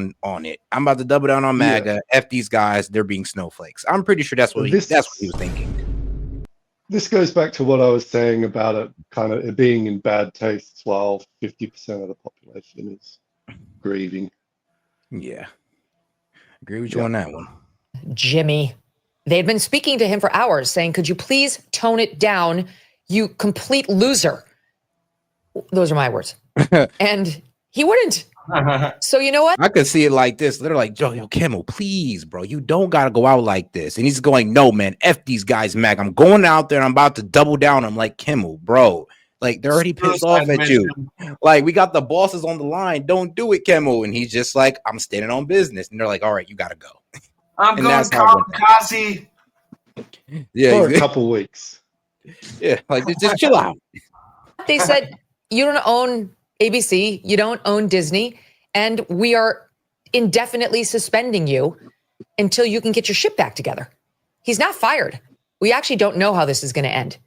down on it. I'm about to double down on Maga. Yeah. F these guys. They're being snowflakes. I'm pretty sure that's what he was thinking. This goes back to what I was saying about it kind of being in bad taste while 50% of the population is grieving. Yeah. Agree with you on that one. Jimmy. They had been speaking to him for hours saying, could you please tone it down, you complete loser? Those are my words. And he wouldn't. So you know what? I could see it like this. They're like, yo, Kimmel, please, bro. You don't got to go out like this. And he's going, no, man, F these guys, Mac. I'm going out there and I'm about to double down. I'm like, Kimmel, bro. Like, they're already pissed off at you. Like, we got the bosses on the line. Don't do it, Kimmel. And he's just like, I'm standing on business. And they're like, all right, you got to go. I'm going kamikaze. Yeah, for a couple weeks. Yeah, like, just chill out. They said, you don't own ABC, you don't own Disney, and we are indefinitely suspending you until you can get your shit back together. He's not fired. We actually don't know how this is going to end.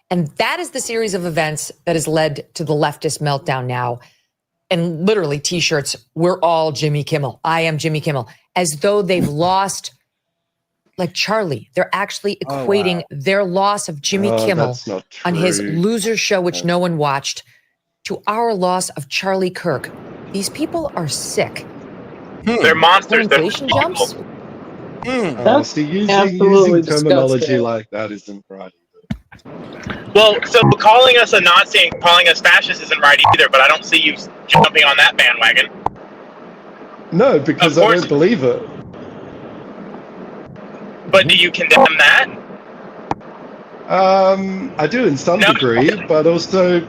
And that is the series of events that has led to the leftist meltdown now. And literally t-shirts, we're all Jimmy Kimmel. I am Jimmy Kimmel. As though they've lost, like Charlie, they're actually equating their loss of Jimmy Kimmel on his loser show, which no one watched, to our loss of Charlie Kirk. These people are sick. They're monsters. Inflation jumps? See, using terminology like that isn't right. Well, so calling us a Nazi and calling us fascist isn't right either, but I don't see you jumping on that bandwagon. No, because I don't believe it. But do you condemn that? I do in some degree, but also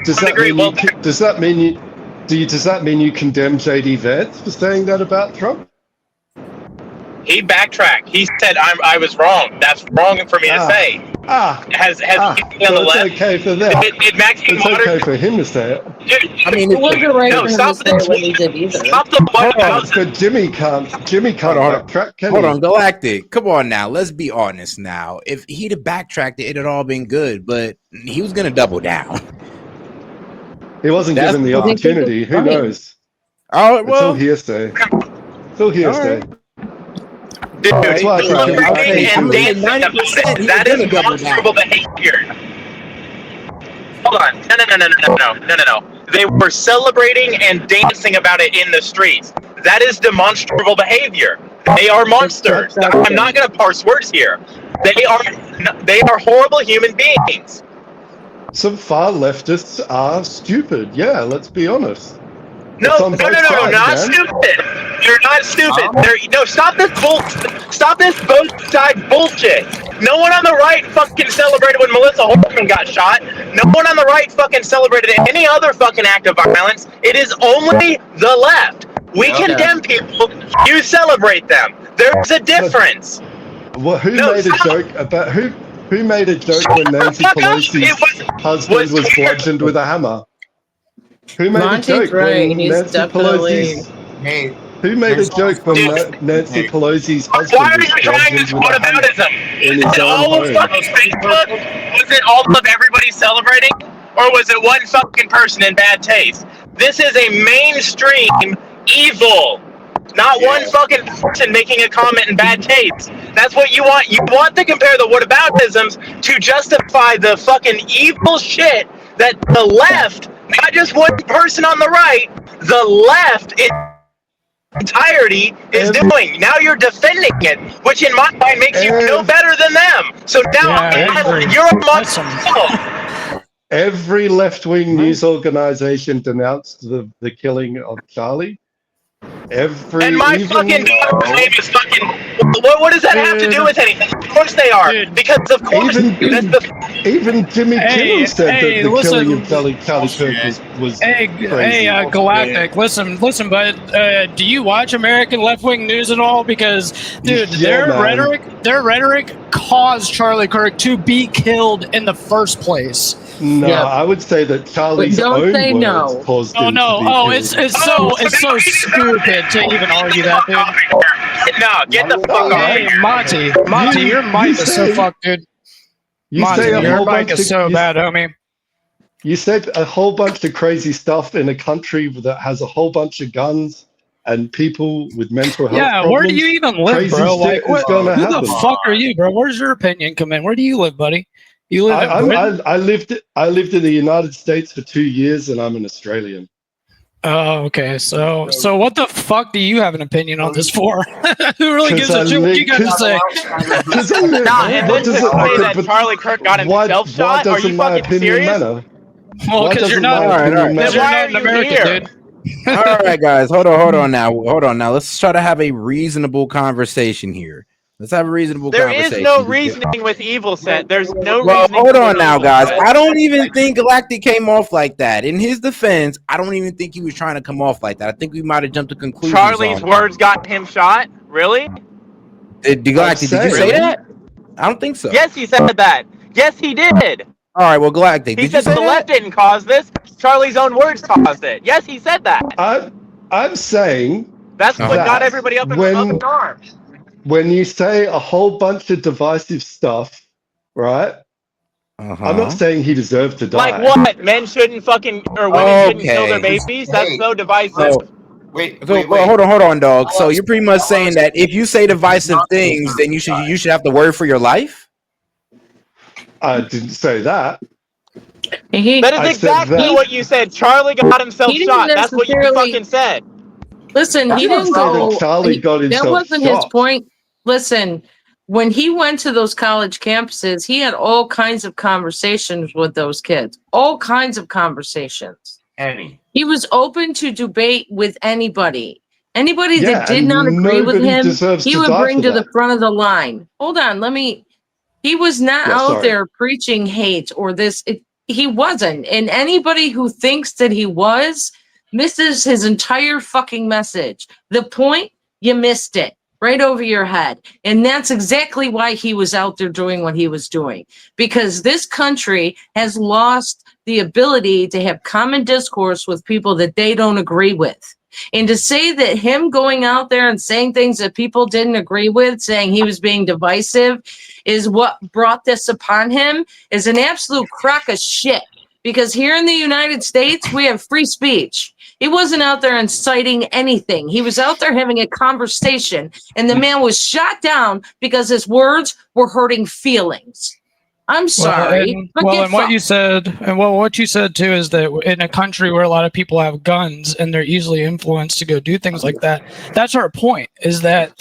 does that mean you condemn JD Vance for saying that about Trump? He backtracked. He said I was wrong. That's wrong for me to say. Has on the left? Okay for them. It's okay for him to say it. I mean, it wasn't right for him to say what he did either. Stop the but Jimmy can't backtrack, can he? Hold on, Galactic. Come on now. Let's be honest now. If he'd have backtracked, it had all been good, but he was going to double down. He wasn't given the opportunity. Who knows? Oh, well. It's all hearsay. It's all hearsay. Dude, that is demonstrable behavior. Hold on. No. They were celebrating and dancing about it in the streets. That is demonstrable behavior. They are monsters. I'm not going to parse words here. They are horrible human beings. Some far leftists are stupid. Yeah, let's be honest. No, not stupid. They're not stupid. Stop this both side bullshit. No one on the right fucking celebrated when Melissa Hortman got shot. No one on the right fucking celebrated any other fucking act of violence. It is only the left. We condemn people. You celebrate them. There's a difference. Well, who made a joke when Nancy Pelosi's husband was bludgeoned with a hammer? Who made a joke when Nancy Pelosi's husband Why are you trying this whataboutism? Is it all of Facebook? Was it all of everybody celebrating? Or was it one fucking person in bad taste? This is a mainstream evil. Not one fucking person making a comment in bad taste. That's what you want. You want to compare the whataboutisms to justify the fucking evil shit that the left, not just one person on the right, the left in entirety is doing. Now you're defending it, which in my mind makes you no better than them. So now you're a monster. Every left-wing news organization denounced the killing of Charlie. And my fucking daughter's name is fucking. What does that have to do with anything? Of course they are, because of course. Even Jimmy Kimmel said that the killing of Charlie Kirk was crazy. Galactic. Listen, bud. Do you watch American left-wing news at all? Because, dude, their rhetoric caused Charlie Kirk to be killed in the first place. No, I would say that Charlie's own words caused him to be killed. It's so stupid to even argue that, dude. No, get the fuck out. Hey, Monty, your mic is so fucked, dude. Monty, your mic is so bad, homie. You said a whole bunch of crazy stuff in a country that has a whole bunch of guns and people with mental health yeah, problems. where do you even live, crazy bro? shit Like, is gonna who happen. the fuck are you, bro? Where's your opinion come in? Where do you live, buddy? You live in Britain? I lived in the United States for 2 years, and I'm an Australian. Oh, okay. So what the fuck do you have an opinion on this for? Who really gives a shit what you got to say? And then to say that Charlie Kirk got himself shot? Are you fucking serious? Well, because you're not. Then You're why not are an you American, here? dude. All right, guys, hold on now. Let's try to have a reasonable conversation here. Let's have a reasonable conversation. There is no reasoning with evil set. There's no well, reasoning. Hold on now, guys. I don't even think Galactic came off like that. In his defense, I don't even think he was trying to come off like that. I think we might have jumped to conclusions. Charlie's words got him shot? Really? Galactic, did you say that? I don't think so. Yes, he said that. Yes, he did. All right, well, Galactic, he said the left didn't cause this. Charlie's own words caused it. Yes, he said that. I'm saying that's what got everybody up in arms. When you say a whole bunch of divisive stuff, right? I'm not saying he deserved to die. Like what? Men shouldn't fucking, or women shouldn't kill their babies? That's so divisive. Wait. Hold on, dog. So you're pretty much saying that if you say divisive things, then you should have to worry for your life? I didn't say that. That is exactly what you said. Charlie got himself shot. That's what you fucking said. Listen, he didn't go. Charlie got himself that wasn't shot. his point. Listen, when he went to those college campuses, he had all kinds of conversations with those kids. All kinds of conversations. He was open to debate with anybody. Anybody that did not agree with him, he would bring to the front of the line. Hold on, he was not out there preaching hate or this. He wasn't. And anybody who thinks that he was misses his entire fucking message. The point, you missed it right over your head. And that's exactly why he was out there doing what he was doing. Because this country has lost the ability to have common discourse with people that they don't agree with. And to say that him going out there and saying things that people didn't agree with, saying he was being divisive, is what brought this upon him, is an absolute crock of shit. Because here in the United States, we have free speech. He wasn't out there inciting anything. He was out there having a conversation, and the man was shot down because his words were hurting feelings. I'm sorry. What you said too is that in a country where a lot of people have guns and they're easily influenced to go do things like that, that's our point. Is that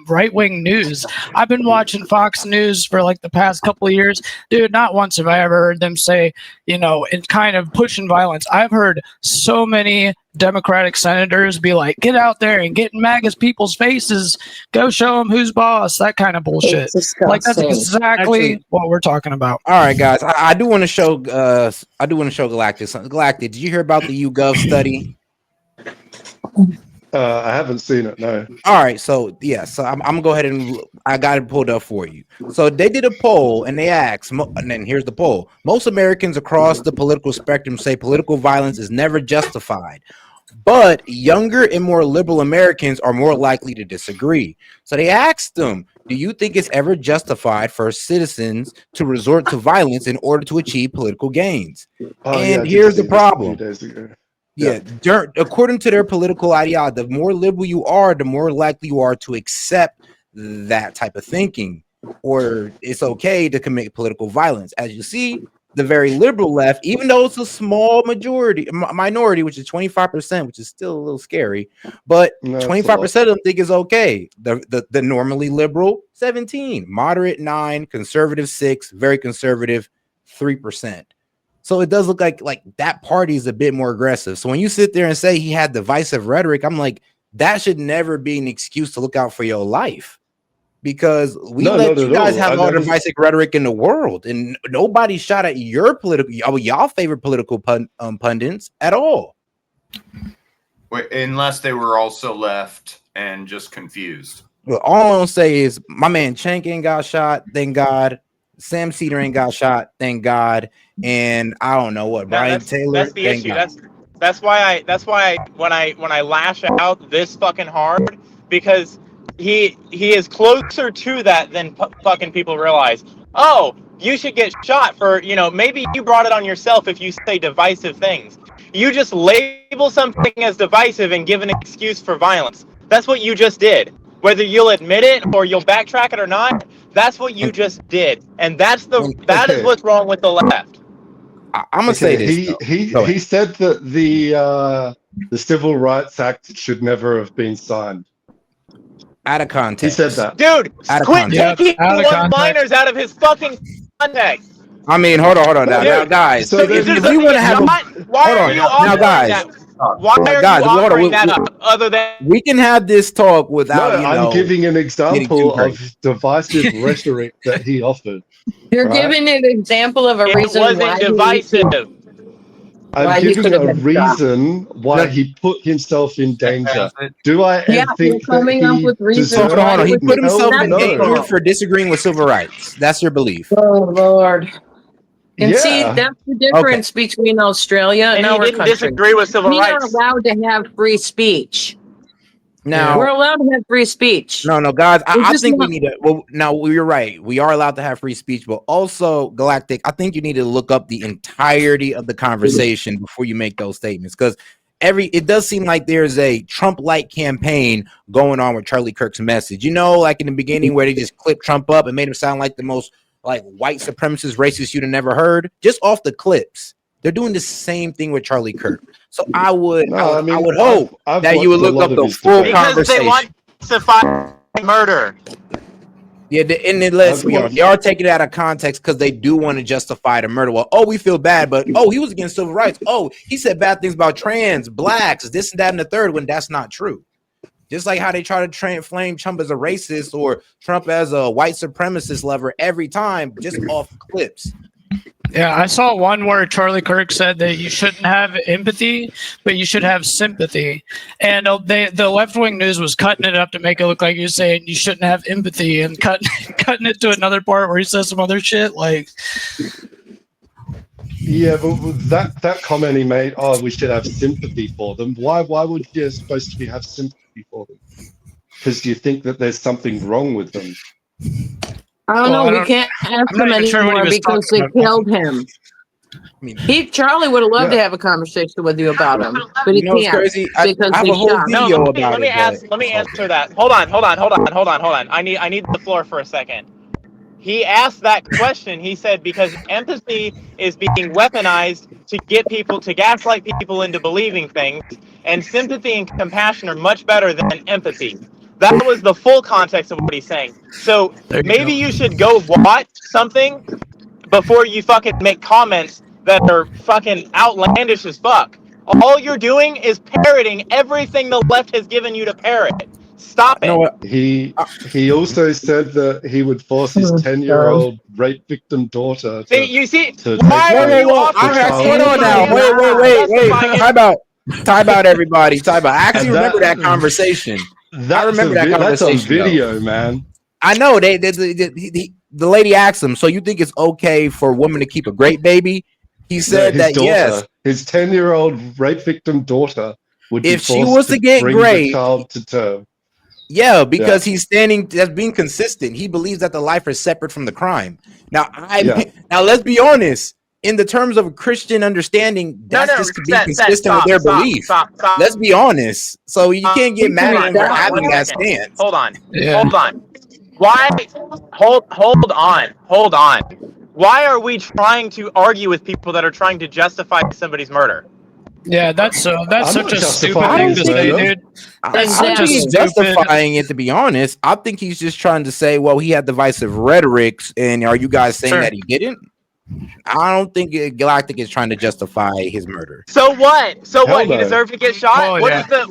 right-wing news? I've been watching Fox News for like the past couple of years, dude. Not once have I ever heard them say, it's kind of pushing violence. I've heard so many Democratic senators be like, get out there and get in Maga's people's faces, go show them who's boss, that kind of bullshit. Like that's exactly what we're talking about. All right, guys, I do want to show Galactic something. Galactic, did you hear about the YouGov study? I haven't seen it, no. All right, so I'm gonna go ahead and I got it pulled up for you. So they did a poll and they asked, and then here's the poll: most Americans across the political spectrum say political violence is never justified, but younger and more liberal Americans are more likely to disagree. So they asked them, do you think it's ever justified for citizens to resort to violence in order to achieve political gains? Here's the problem. According to their political ideology, the more liberal you are, the more likely you are to accept that type of thinking, or it's okay to commit political violence. As you see, the very liberal left, even though it's a small minority, which is 25%, which is still a little scary, but 25% of them think it's okay. The normally liberal 17%, moderate 9%, conservative 6%, very conservative 3%. So it does look like that party is a bit more aggressive. So when you sit there and say he had divisive rhetoric, I'm like, that should never be an excuse to look out for your life, because we let you guys have all the divisive rhetoric in the world, and nobody shot at your y'all favorite political pundits at all. Unless they were also left and just confused. Well, all I'm gonna say is my man Cenk ain't got shot, thank God. Sam Cedar ain't got shot, thank God. And I don't know what Brian Taylor. That's the issue. That's why when I lash out this fucking hard, because he is closer to that than fucking people realize. Oh, you should get shot for, maybe you brought it on yourself if you say divisive things. You just label something as divisive and give an excuse for violence. That's what you just did. Whether you'll admit it or you'll backtrack it or not, that's what you just did. And that is what's wrong with the left. I'm gonna say this. He said that the Civil Rights Act should never have been signed. Out of context. He said that. Dude, quit taking one-liners out of his fucking context. I mean, hold on now, guys. So if we want to have why are you offering that up? Other than we can have this talk without. I'm giving an example of divisive rhetoric that he offered. You're giving an example of a reason why it wasn't divisive. I'm giving a reason why he put himself in danger. Do I think that he deserved? Hold on. He put himself in danger for disagreeing with civil rights. That's your belief. Oh Lord. And see, that's the difference between Australia and our country. Disagree with civil rights. We are allowed to have free speech. Now we're allowed to have free speech. No, guys. I think we need to. Well, now you're right. We are allowed to have free speech, but also, Galactic, I think you need to look up the entirety of the conversation before you make those statements, because it does seem like there's a Trump-like campaign going on with Charlie Kirk's message. Like in the beginning where they just clipped Trump up and made him sound like the most white supremacist racist you'd have never heard, just off the clips. They're doing the same thing with Charlie Kirk. So I would hope that you would look up the full conversation. Because they want to fight murder. Yeah, and then let's be honest, they are taking it out of context because they do want to justify the murder. Well, we feel bad, but he was against civil rights. He said bad things about trans, blacks, this and that and the third, when that's not true. Just like how they try to flame Trump as a racist or Trump as a white supremacist lover every time, just off clips. Yeah, I saw one where Charlie Kirk said that you shouldn't have empathy, but you should have sympathy. And the left-wing news was cutting it up to make it look like you're saying you shouldn't have empathy and cutting it to another part where he says some other shit. Yeah, but that comment he made, we should have sympathy for them. Why would you supposed to have sympathy for them? Because you think that there's something wrong with them. I don't know. We can't ask him anymore because they killed him. Charlie would have loved to have a conversation with you about him, but he can't because they shot him. Let me answer that. Hold on. I need the floor for a second. He asked that question. He said because empathy is being weaponized to get people to gaslight people into believing things, and sympathy and compassion are much better than empathy. That was the full context of what he's saying. So maybe you should go watch something before you fucking make comments that are fucking outlandish as fuck. All you're doing is parroting everything the left has given you to parrot. Stop it. He also said that he would force his 10-year-old rape victim daughter to... You see, why are you hold on now. Wait. Time out, everybody. Time out. I actually remember that conversation. I remember that conversation. That's on video, man. I know. The lady asked him, so you think it's okay for a woman to keep a great baby? He said yes. His 10-year-old rape victim daughter would be if she was to get raped, child to term. Yeah, because he's standing as being consistent. He believes that the life is separate from the crime. Now, now let's be honest. In the terms of Christian understanding, that's just to be consistent with their belief. Let's be honest. So you can't get mad at them for having that stance. Hold on. Why? Hold on. Why are we trying to argue with people that are trying to justify somebody's murder? Yeah, that's such a stupid thing to say, dude. I'm just justifying it, to be honest. I think he's just trying to say, well, he had divisive rhetorics, and are you guys saying that he didn't? I don't think Galactic is trying to justify his murder. So what? So what? He deserved to get shot? What is the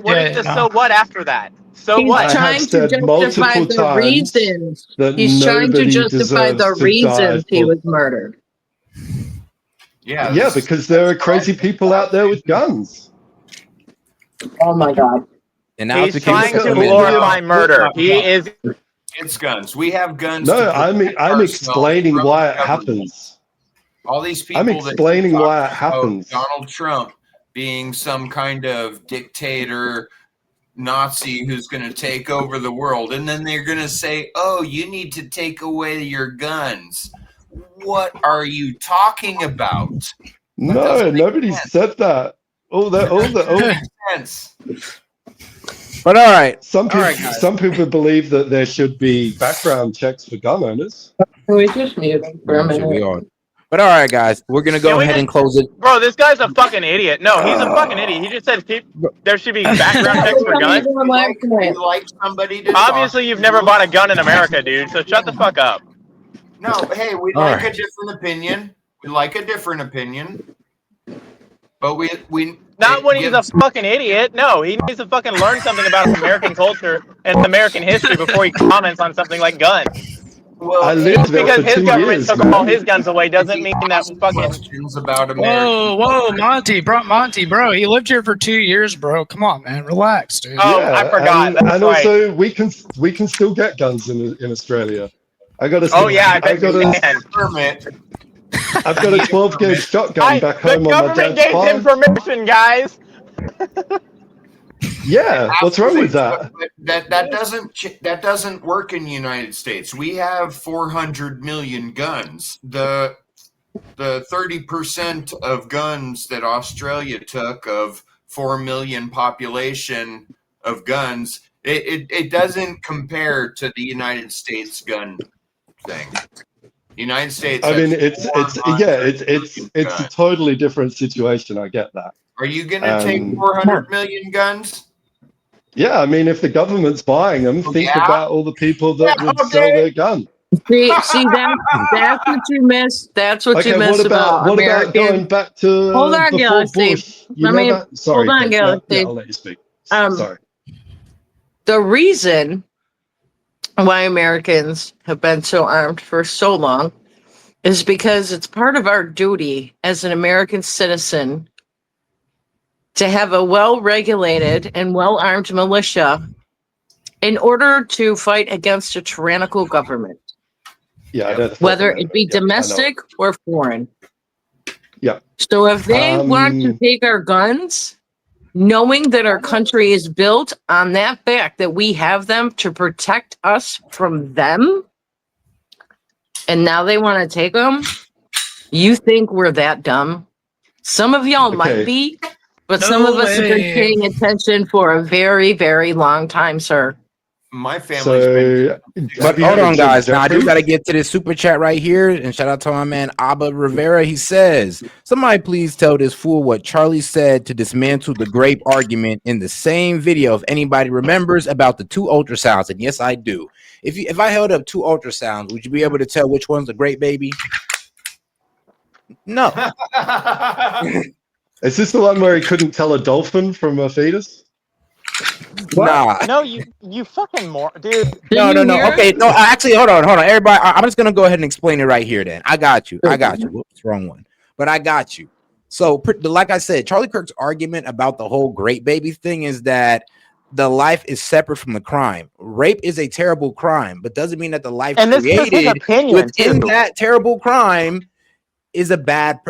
so what after that? So what? He's trying to justify the reasons. He's trying to justify the reasons he was murdered. Yeah, because there are crazy people out there with guns. Oh my God. And now he's trying to glorify murder. It's guns. We have guns. No, I'm explaining why it happens. All these people. I'm explaining why it happens. Donald Trump being some kind of dictator, Nazi who's going to take over the world, and then they're going to say, "Oh, you need to take away your guns." What are you talking about? No, nobody said that. All sense. But all right. Some people believe that there should be background checks for gun owners. We just mute him for a minute. But all right, guys, we're gonna go ahead and close it. Bro, this guy's a fucking idiot. No, he's a fucking idiot. He just said there should be background checks for guns. You like somebody to Obviously, you've never bought a gun in America, dude. So shut the fuck up. No, hey, we like a different opinion. We like a different opinion. But we not when he's a fucking idiot. No, he needs to fucking learn something about American culture and American history before he comments on something like guns. Well, just because his government took all his guns away doesn't mean that fucking questions about America. Whoa, Monty, bro. He lived here for 2 years, bro. Come on, man, relax, dude. Oh, yeah, I forgot. And also, we can still get guns in Australia. I got a. Oh yeah, I got a permit. I've got a 12 gauge shotgun back home on my dad's farm. The government gave him permission, guys. Yeah, what's wrong with that? That doesn't work in the United States. We have 400 million guns. The 30% of guns that Australia took of 4 million population of guns, it doesn't compare to the United States gun thing. United States. I mean, it's a totally different situation. I get that. Are you going to take 400 million guns? Yeah, I mean, if the government's buying them, think about all the people that would sell their gun. See, that's what you missed. That's what you missed about American. What about going back to hold on, Galaxy. Sorry, hold on, Galaxy. I'll let you speak. Sorry. The reason why Americans have been so armed for so long is because it's part of our duty as an American citizen to have a well-regulated and well-armed militia in order to fight against a tyrannical government. Yeah, whether it be domestic or foreign. Yeah. So if they want to take our guns, knowing that our country is built on that fact that we have them to protect us from them, and now they want to take them, you think we're that dumb? Some of y'all might be, but some of us have been paying attention for a very, very long time, sir. My family's but hold on, guys. Now I do got to get to this super chat right here, and shout out to my man Abba Rivera. He says, "Somebody please tell this fool what Charlie said to dismantle the grape argument in the same video. If anybody remembers about the 2 ultrasounds, and yes, I do. If I held up 2 ultrasounds, would you be able to tell which one's the grape baby? No. Is this the one where he couldn't tell a dolphin from a fetus? Nah. No, you fucking dude. No. Okay, no. Actually, hold on. Everybody, I'm just gonna go ahead and explain it right here. Then I got you. Whoops, wrong one. But I got you. So, like I said, Charlie Kirk's argument about the whole grape baby thing is that the life is separate from the crime. Rape is a terrible crime, but doesn't mean that the life created within that terrible crime is a bad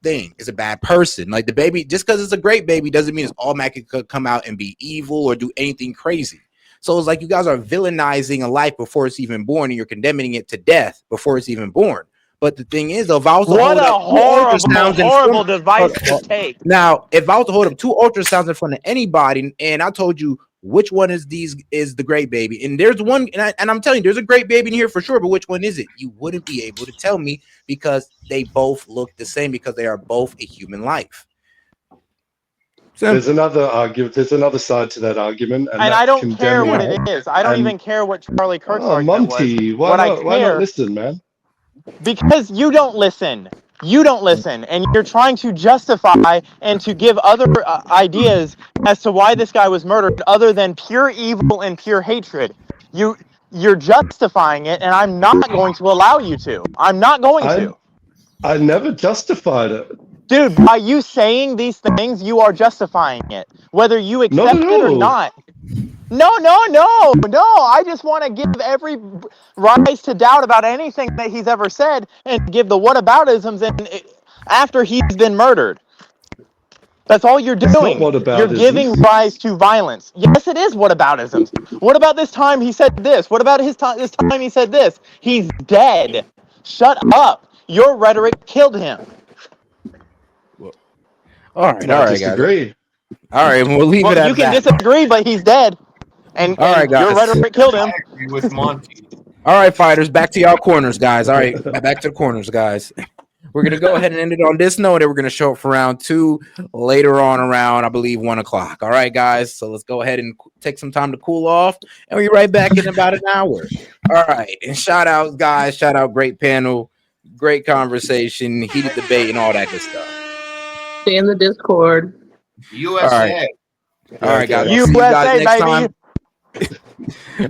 thing, is a bad person. Like the baby, just because it's a great baby doesn't mean it's automatically could come out and be evil or do anything crazy. So it's like you guys are villainizing a life before it's even born, and you're condemning it to death before it's even born. But the thing is, though, if I was to hold up horrible device to take. Now, if I was to hold up 2 ultrasounds in front of anybody, and I told you which one is the great baby, and there's one, and I'm telling you, there's a great baby in here for sure, but which one is it? You wouldn't be able to tell me because they both look the same, because they are both a human life. So, there's another argument. There's another side to that argument, and I don't care what it is. I don't even care what Charlie Kirk's argument Monty, why not listen, man? Because you don't listen. You don't listen, and you're trying to justify and to give other ideas as to why this guy was murdered, other than pure evil and pure hatred. You're justifying it, and I'm not going to allow you to. I'm not going to. I never justified it. Dude, by you saying these things, you are justifying it, whether you accept it or not. No. I just want to give every rise to doubt about anything that he's ever said and give the whataboutisms after he's been murdered. That's all you're doing. You're giving rise to violence. Yes, it is whataboutisms. What about this time he said this? What about this time he said this? He's dead. Shut up. Your rhetoric killed him. All right, I disagree. All right, we'll leave it at that. You can disagree, but he's dead. And your rhetoric killed him. I agree with Monty. All right, fighters, back to y'all corners, guys. All right, back to the corners, guys. We're going to go ahead and end it on this note, and we're going to show up for round 2 later on around, I believe, 1 o'clock. All right, guys, so let's go ahead and take some time to cool off, and we'll be right back in about an hour. All right, and shout out, guys. Shout out, great panel, great conversation, heated debate, and all that good stuff. Stay in the Discord. USA. All right, guys. USA, See you guys next baby. time.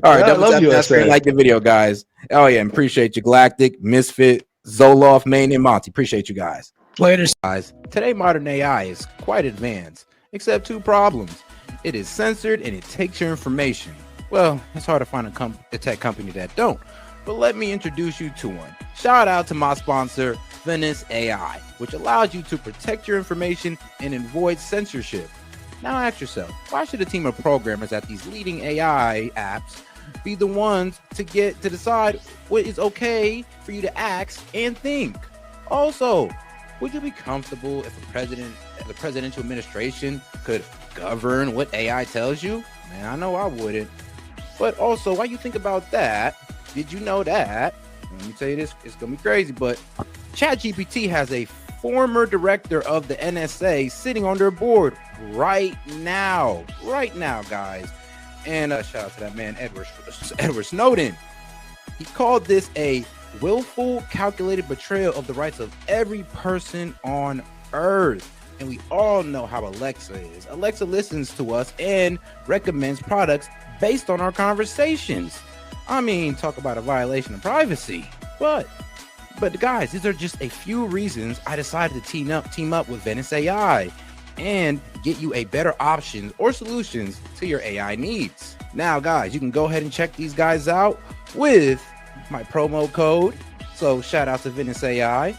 All right, double tap that USA. screen, like the video, guys. Oh yeah, and appreciate you, Galactic, Misfit, Zoloff, Main, and Monty. Appreciate you guys. Later, guys. Today, modern AI is quite advanced, except 2 problems. It is censored and it takes your information. Well, it's hard to find a tech company that don't. But let me introduce you to one. Shout out to my sponsor, Venice AI, which allows you to protect your information and avoid censorship. Now ask yourself, why should a team of programmers at these leading AI apps be the ones to decide what is okay for you to ask and think? Also, would you be comfortable if the presidential administration could govern what AI tells you? Man, I know I wouldn't. But also, while you think about that, did you know that? Let me tell you this, it's gonna be crazy, but ChatGPT has a former director of the NSA sitting on their board right now, guys. And shout out to that man, Edward Snowden. He called this a willful, calculated betrayal of the rights of every person on Earth. And we all know how Alexa is. Alexa listens to us and recommends products based on our conversations. I mean, talk about a violation of privacy. But guys, these are just a few reasons I decided to team up with Venice AI and get you a better options or solutions to your AI needs. Now, guys, you can go ahead and check these guys out with my promo code. So shout out to Venice AI.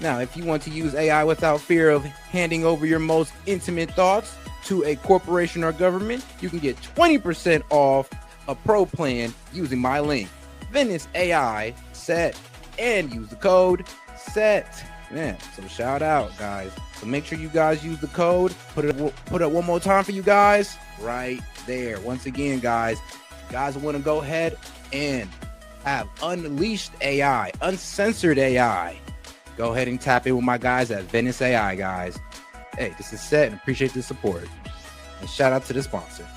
Now, if you want to use AI without fear of handing over your most intimate thoughts to a corporation or government, you can get 20% off a pro plan using my link, Venice AI SET, and use the code SET. Man, so shout out, guys. So make sure you guys use the code. Put it up one more time for you guys right there. Once again, guys, want to go ahead and have unleashed AI, uncensored AI. Go ahead and tap in with my guys at Venice AI, guys. Hey, this is SET and appreciate the support. And shout out to the sponsor.